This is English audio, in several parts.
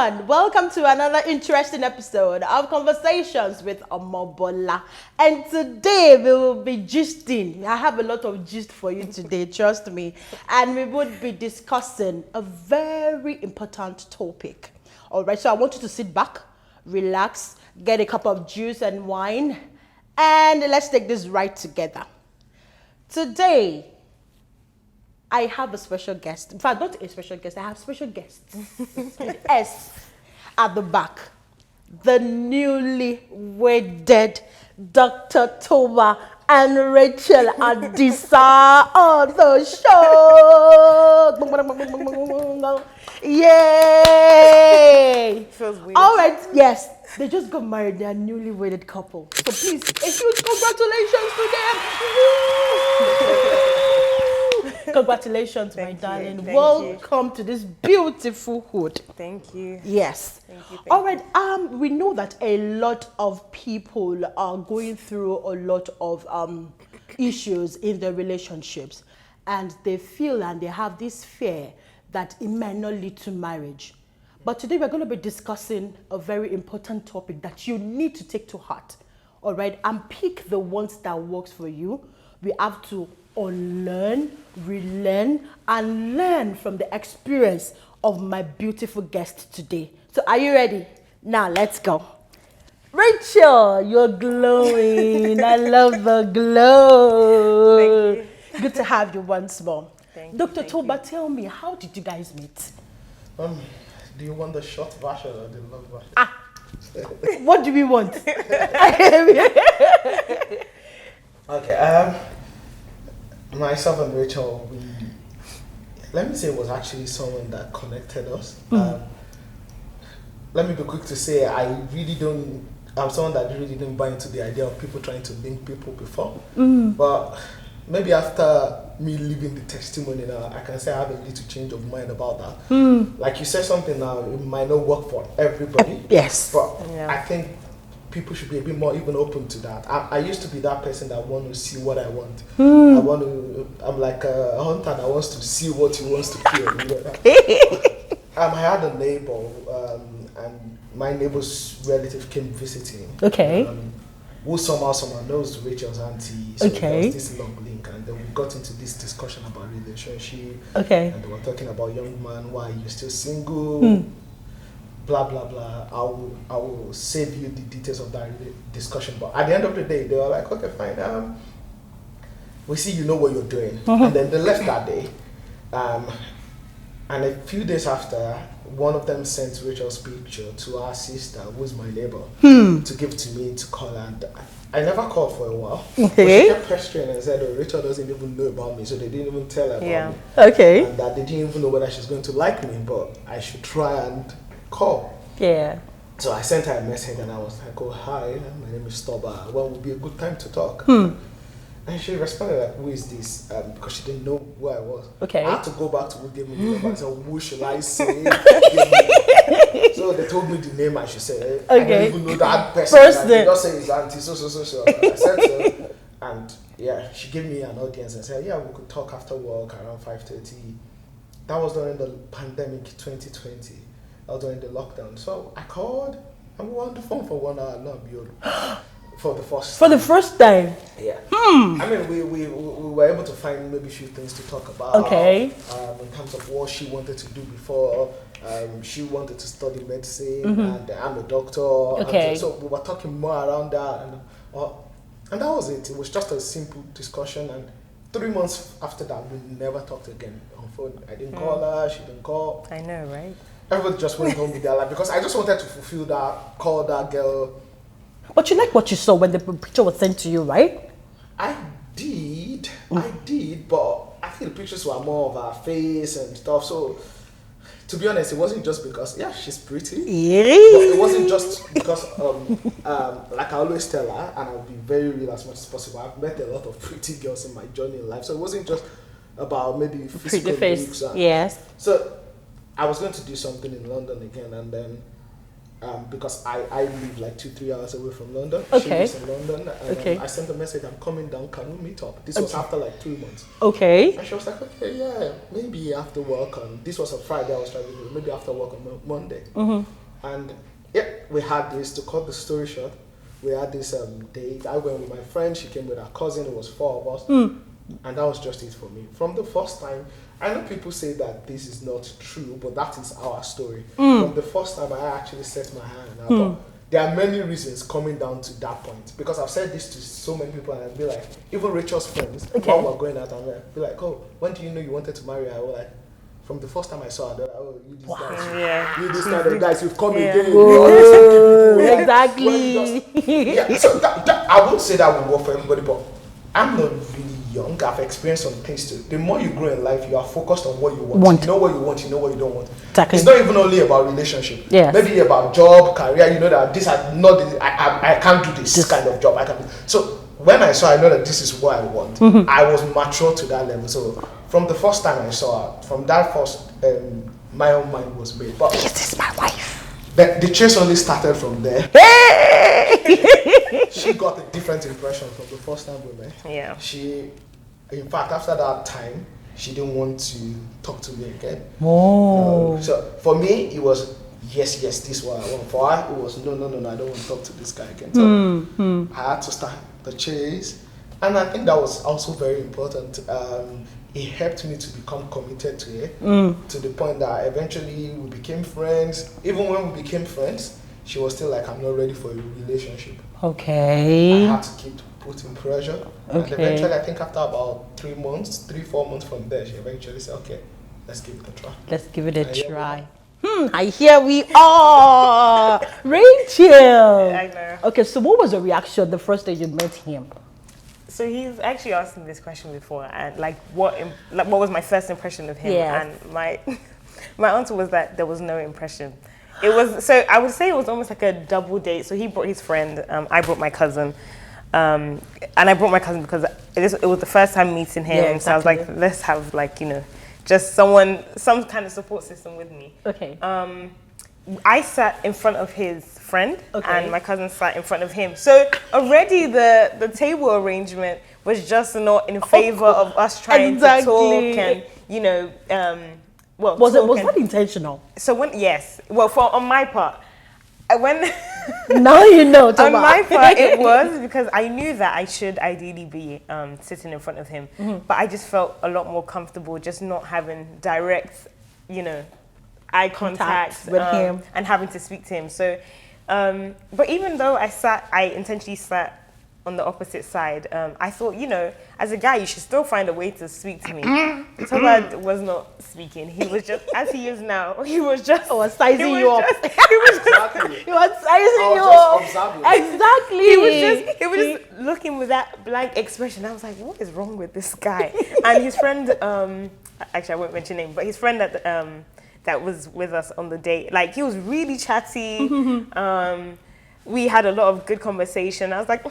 everyone, welcome to another interesting episode of Conversations with Omobola. And today we will be gisting. I have a lot of gist for you today, trust me. And we would be discussing a very important topic. All right, so I want you to sit back, relax, get a cup of juice and wine, and let's take this right together. Today, I have a special guest. In fact, not a special guest, I have special guests. S at the back. The newly wedded Dr. Toba and Rachel Adisa on the show. Yay! Feels weird. All right, yes. They just got married. They are newly wedded couple. So please, a huge congratulations to them. Congratulations, my darling. Thank Welcome to this beautiful hood. Thank you. Yes. Thank you. All right. We know that a lot of people are going through a lot of issues in their relationships, and they feel and they have this fear that it might not lead to marriage. But today we're going to be discussing a very important topic that you need to take to heart. All right, and pick the ones that works for you. We have to unlearn, relearn, and learn from the experience of my beautiful guest today. So are you ready? Now let's go. Rachel, you're glowing. I love the glow. Thank you. Good to have you once more. Thank you, Dr. thank Toba, tell me, how did you guys meet? Do you want the short version or the long version? What do we want? Okay, myself and Rachel, let me say it was actually someone that connected us. Let me be quick to say I'm someone that really didn't buy into the idea of people trying to link people before. But maybe after me leaving the testimony now, I can say I have a little change of mind about that. Like you said something now, it might not work for everybody. Yes. But Yeah. I think people should be a bit more even open to that. I used to be that person that want to see what I want. I'm like a hunter that wants to see what he wants to kill. You know that? I had a neighbor, and my neighbor's relative came visiting. Okay. Who somehow knows Rachel's auntie. So there Okay. was this long link, and then we got into this discussion about relationship. Okay. And they were talking about young man, why you're still single. Blah blah blah. I will save you the details of that discussion. But at the end of the day, they were like, okay, fine. We see you know what you're doing, and then they left that day. And a few days after, one of them sent Rachel's picture to our sister, who's my neighbor, to give to me to call. And I never called for a while. Okay. But she kept pestering and said, oh, Rachel doesn't even know about me, so they didn't even tell her about me. Okay. And that they didn't even know whether she's going to like me, but I should try and call. Yeah. So I sent her a message and I was like, oh, hi, my name is Toba. When would be a good time to talk? And she responded like, who is this? Because she didn't know who I was. Okay. I had to go back to who gave me the number and say, who should I say? So they told me the name I should say. I Okay. don't even know that person. First They name. just say his auntie, so. I said so. And yeah, she gave me an audience and said, yeah, we could talk after work around 5:30. That was during the pandemic 2020. That was during the lockdown. So I called and we were on the phone for 1 hour, not beautiful. For the first For the first time. Yeah. I mean, we were able to find maybe a few things to talk about. Okay. In terms of what she wanted to do before. She wanted to study medicine, and I'm a doctor. Okay. And so we were talking more around that, and that was it. It was just a simple discussion. And 3 months after that, we never talked again on phone. I didn't call her. She didn't call. I know, right? Everybody just went home with their life because I just wanted to fulfill that, call that girl. But you like what you saw when the picture was sent to you, right? I did, but I think the pictures were more of her face and stuff. So, to be honest, it wasn't just because, yeah, she's pretty. But it wasn't just because, like I always tell her, and I'll be very real as much as possible, I've met a lot of pretty girls in my journey in life. So it wasn't just about maybe physical Pretty face, looks. yes. So I was going to do something in London again, and then because I live like 2-3 hours away from London. She Okay. lives in London. And Okay. I sent a message, I'm coming down, can we meet up? This was after like 3 months. Okay. And she was like, okay, yeah, maybe after work on, this was a Friday I was traveling, maybe after work on Monday. And yeah, we had this, to cut the story short, we had this date. I went with my friend, she came with her cousin, it was 4 of us. And that was just it for me. From the first time, I know people say that this is not true, but that is our story. From the first time I actually set my hand, I thought, there are many reasons coming down to that point. Because I've said this to so many people, and I'd be like, even Rachel's friends, while we're going out, and be like, oh, when do you know you wanted to marry her? I was like, from the first time I saw her, they're like, oh, you these guys, you these kind of guys, you've come again. Exactly. Yeah, so that, I would say that will work for everybody, but I'm not really young. I've experienced some things too. The more you grow in life, you are focused on what you want. You know what you want, you know what you don't want. Exactly. It's not even only about relationship. Yes. Maybe about job, career. You know that this are not. I can't do this kind of job. I can. So when I saw, I know that this is what I want. I was mature to that level. So from the first time I saw her, from that first, my own mind was made. But This is my wife. the chase only started from there. She got a different impression from the first time we met. Yeah. She, in fact, after that time, she didn't want to talk to me again. Oh. So for me, it was yes, this is what I want. For her, it was no, I don't want to talk to this guy again. So I had to start the chase, and I think that was also very important. It helped me to become committed to it, to the point that eventually we became friends. Even when we became friends, she was still like, I'm not ready for a relationship. Okay. I had to keep putting pressure. And eventually, I think after about 3-4 months from there, she eventually said, okay, let's give it a try. Let's give it a And here we try. I hear we are. Rachel. I know. Okay, so what was your reaction the first day you met him? So he's actually asked me this question before, and like what was my first impression of him? Yes. And my answer was that there was no impression. It was, so I would say it was almost like a double date. So he brought his friend, I brought my cousin, and I brought my cousin because it was the first time meeting him. Yeah, exactly. So I was like, let's have like, you know, just some kind of support system with me. Okay. I sat in front of his friend, Okay. and my cousin sat in front of him. So already the table arrangement was just not in favor of us trying to talk and, you know, Was that intentional? So on my part, when Now you know. on my part it was because I knew that I should ideally be sitting in front of him, but I just felt a lot more comfortable just not having direct, you know, eye contact with him and having to speak to him. So, but even though I intentionally sat on the opposite side, I thought, you know, as a guy, you should still find a way to speak to me. Tobad was not speaking. He was just, as he is now, he was just... sizing you up. He was just... Exactly. He was sizing you I up. was just observing. Exactly. He was just looking with that blank expression. I was like, what is wrong with this guy? And his friend, actually I won't mention name, but his friend that was with us on the date, like he was really chatty. We had a lot of good conversation. I was like,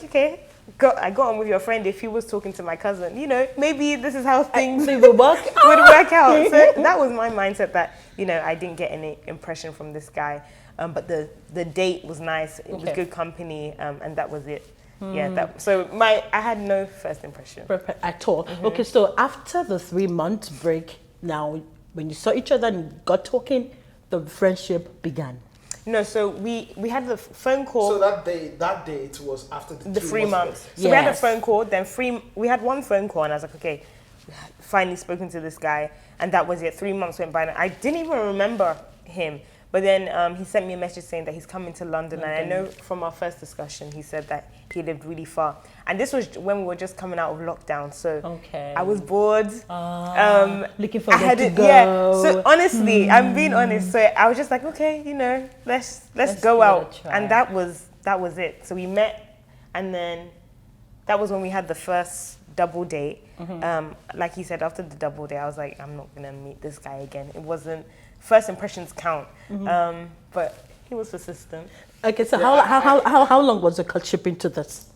okay, I got on with your friend. If he was talking to my cousin, you know, maybe this is how things would work out. So that was my mindset, that, you know, I didn't get any impression from this guy. But the date was nice. It was good company, and that was it. Yeah. I had no first impression at all. Okay, so after the 3-month break, now when you saw each other and got talking, the friendship began. No, so we had the phone call. So that date was after the 3 months. So Yes. we had a phone call, then we had one phone call, and I was like, okay, we had finally spoken to this guy, and that was it. 3 months went by, and I didn't even remember him. But then he sent me a message saying that he's coming to London, and I know from our first discussion, he said that he lived really far. And this was when we were just coming out of lockdown, so I was bored. Looking for where to go. Yeah. So honestly, I'm being honest. So I was just like, okay, you know, let's go out, and that was it. So we met, and then that was when we had the first double date. Like he said, after the double date, I was like, I'm not gonna meet this guy again. It wasn't. First impressions count, but he was persistent. Okay, so how long was the courtship into this?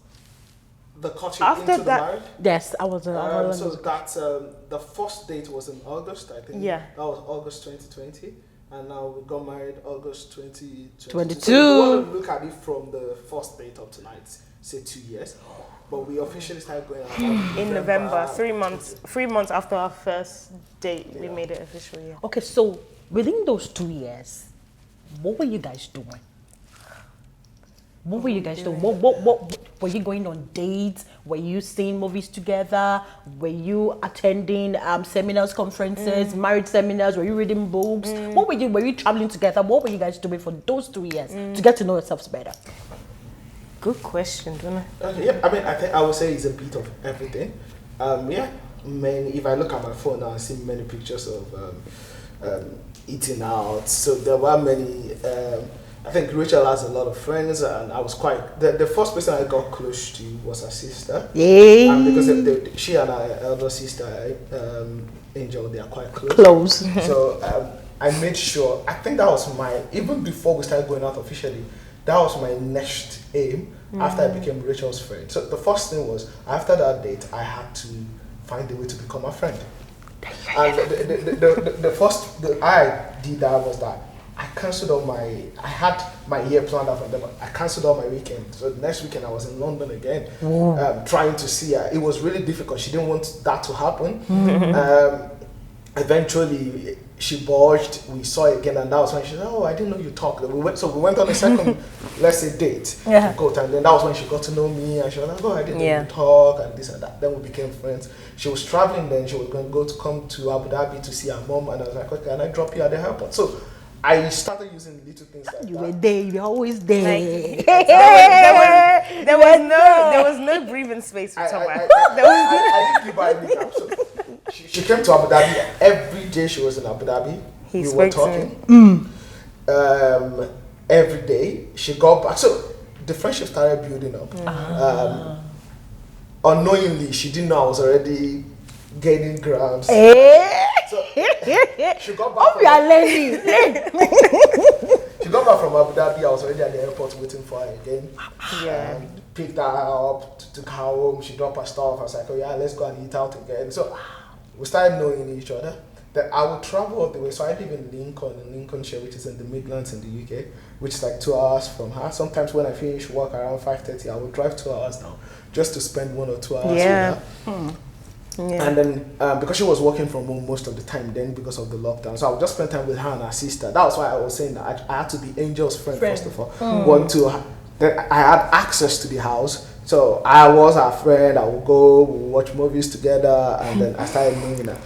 The courtship After into that- the marriage? Yes, I was. So that the first date was in August, I think. Yeah. That was August 2020. and now we got married August 2022. 22. So if you want to look at it from the first date up to now, it's, say 2 years. But we officially started going out In November, 3 months after our first date, we made it official. Yeah. Okay, so within those 2 years, what were you guys doing? What were you guys doing? What were you going on dates? Were you seeing movies together? Were you attending seminars, conferences, marriage seminars? Were you reading books? What were you? Were you traveling together? What were you guys doing for those 2 years to get to know yourselves better? Good question, don't I? Yeah, I mean, I think I would say it's a bit of everything. If I look at my phone now, I see many pictures of eating out. So there were many. I think Rachel has a lot of friends, and I was quite. The first person I got close to was her sister. Yeah. And because she and her elder sister, Angel, they are quite close. So I made sure. I think that was even before we started going out officially. That was my next aim after I became Rachel's friend. So the first thing was, after that date, I had to find a way to become a friend. And the first I did that was that I cancelled all I had my year planned out for them. I cancelled all my weekend. So the next weekend I was in London again, trying to see her. It was really difficult. She didn't want that to happen. Eventually, she bulged. We saw it again, and that was when she said, "Oh, I didn't know you talked." We went on a second, let's say, date. Yeah. And then that was when she got to know me, and she was like, "Oh, I didn't know you talk," and this and that. Then we became friends. She was traveling. Then she was going to come to Abu Dhabi to see her mom, and I was like, "Okay, can I drop you at the airport?" So I started using little things like You that. were there. You were always there. There was no breathing space for someone. I didn't give her any gap. So she came to Abu Dhabi. Every day she was in Abu Dhabi. We were talking. Every day she got back. So the friendship started building up. Unknowingly, she didn't know I was already gaining grams. So she got back. We are learning. She got back from Abu Dhabi. I was already at the airport waiting for her again. Yeah. Picked her up, took her home. She dropped her stuff. I was like, "Oh yeah, let's go and eat out again." So we started knowing each other. Then I would travel all the way. So I live in Lincolnshire, which is in the Midlands in the UK, which is like 2 hours from her. Sometimes when I finish work around 5:30, I would drive 2 hours now just to spend 1 or 2 hours with her. Yeah. And then because she was working from home most of the time then because of the lockdown, so I would just spend time with her and her sister. That was why I was saying that I had to be Angel's friend. First of all. Then I had access to the house, so I was her friend. I would go, we would watch movies together, and then I started knowing her.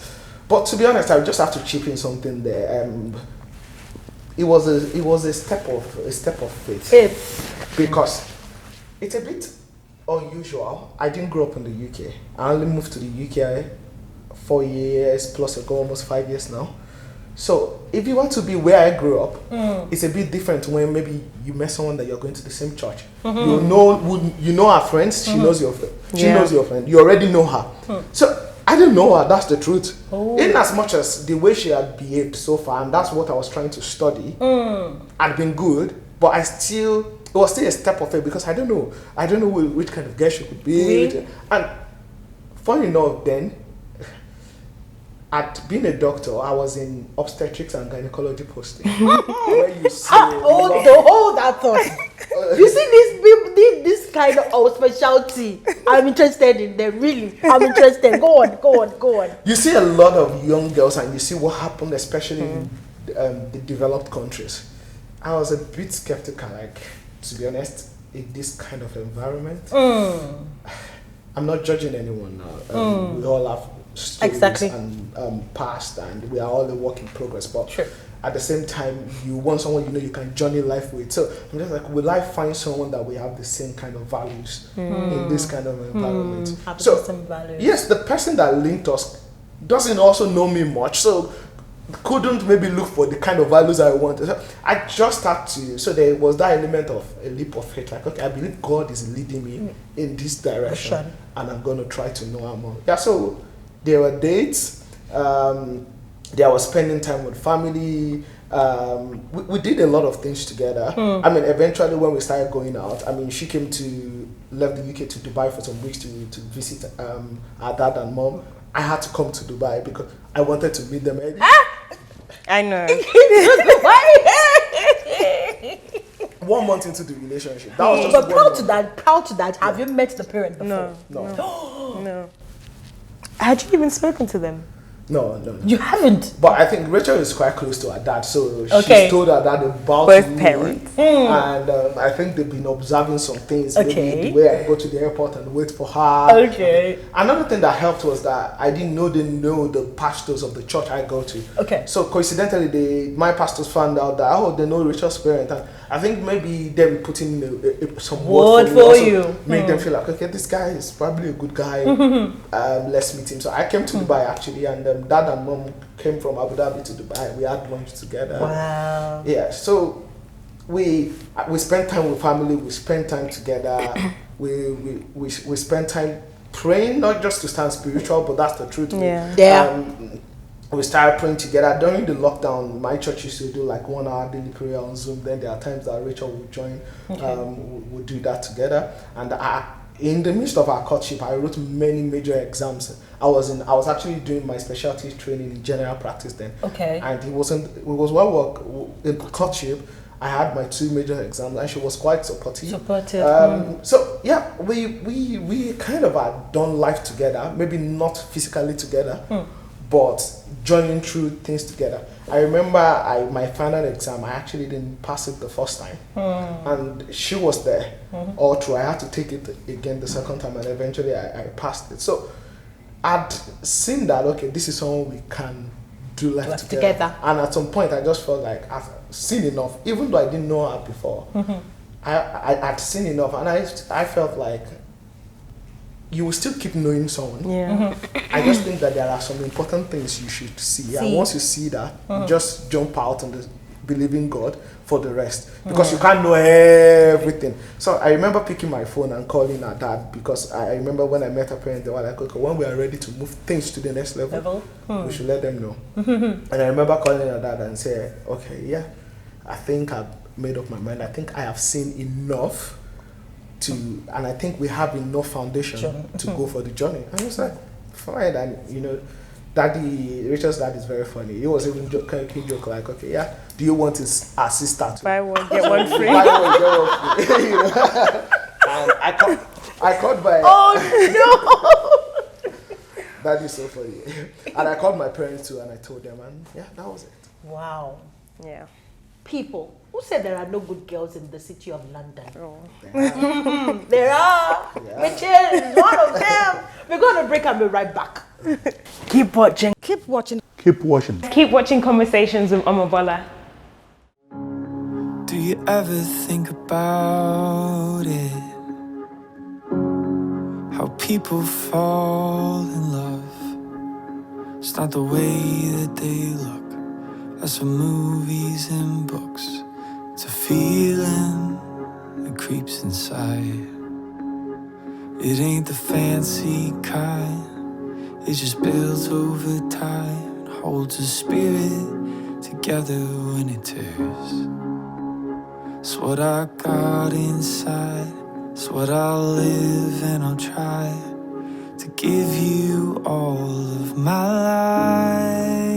But to be honest, I would just have to chip in something there. It was a step of faith. Because it's a bit unusual. I didn't grow up in the UK. I only moved to the UK 4 years plus ago, almost 5 years now. So if you want to be where I grew up, it's a bit different when maybe you met someone that you're going to the same church. You know her friends. She knows your friend. She knows your friend. You already know her. So I didn't know her. That's the truth. In as much as the way she had behaved so far, and that's what I was trying to study, had been good, but it was still a step of faith because I don't know which kind of girl she could be. And funny enough, then, at being a doctor, I was in obstetrics and gynecology posting. Where you see hold that thought. You see this kind of specialty. I'm interested in them, really. I'm interested. Go on. You see a lot of young girls, and you see what happened, especially in the developed countries. I was a bit skeptical, to be honest, in this kind of environment. I'm not judging anyone now. We all have stories and past, and we are all a work in progress. But at the same time, you want someone you can journey life with. So I'm just like, will I find someone that we have the same kind of values in this kind of environment? Yes, the person that linked us doesn't also know me much, so couldn't maybe look for the kind of values I wanted. So I just had to. So there was that element of a leap of faith. Like, okay, I believe God is leading me in this direction, and I'm going to try to know Him more. Yeah. So there were dates. There was spending time with family. We did a lot of things together. I mean, eventually when we started going out, I mean, she left the UK to Dubai for some weeks to visit her dad and mom. I had to come to Dubai because I wanted to meet them. I know. 1 month into the relationship. That was just But 1 proud to that. Have you met the parent before? No. Had you even spoken to them? No. You haven't. But I think Rachel is quite close to her dad, so Okay. she's told her dad about Both me, parents. and I think they've been observing some things. Okay. Maybe the way I go to the airport and wait for her. Okay. Another thing that helped was that I didn't know they know the pastors of the church I go to. Okay. So coincidentally, my pastors found out that they know Rachel's parent, and I think maybe them putting some word for me also you. make them feel like, okay, this guy is probably a good guy. Let's meet him. So I came to Dubai actually, and dad and mom came from Abu Dhabi to Dubai. We had lunch together. Wow. Yeah. So we spent time with family. We spent time together. we spent time praying, not just to stand spiritual, but that's the truth. Yeah. We started praying together during the lockdown. My church used to do like 1 hour daily prayer on Zoom. Then there are times that Rachel would join. We'll do that together. And in the midst of our courtship, I wrote many major exams. I was actually doing my specialty training in general practice then. Okay. And it was while in courtship, I had my 2 major exams, and she was quite supportive. So yeah, we kind of had done life together, maybe not physically together, but joining through things together. I remember my final exam, I actually didn't pass it the first time, and she was there all through. I had to take it again the second time, and eventually I passed it. So I'd seen that, okay, this is someone we can do life together. And at some point, I just felt like I've seen enough, even though I didn't know her before. I'd seen enough, and I felt like you will still keep knowing someone. Yeah. I just think that there are some important things you should see. And once you see that, just jump out and believe in God for the rest. Because you can't know everything. So I remember picking my phone and calling her dad, because I remember when I met her parents, they were like, okay, when we are ready to move things to the next level, we should let them know. And I remember calling her dad and saying, okay, yeah, I think I've made up my mind. I think I have seen enough and I think we have enough foundation to go for the journey. And it's like, fine. And Rachel's dad is very funny. He was even joke like, okay, yeah, do you want our sister to Buy one, get one free. Buy one, get one free. And I called my that is so funny. And I called my parents too, and I told them, and yeah, that was it. Wow. Yeah. People who said there are no good girls in the city of London. There are. Michelle is one of them. We're going to break and be right back. Keep watching. Keep watching. Keep watching. Keep watching Conversations with Omobola. Do you ever think about it? How people fall in love. It's not the way that they look. That's from movies and books. It's a feeling that creeps inside. It ain't the fancy kind. It just builds over time. Holds a spirit together when it tears. It's what I got inside. It's what I'll live, and I'll try to give you all of my life.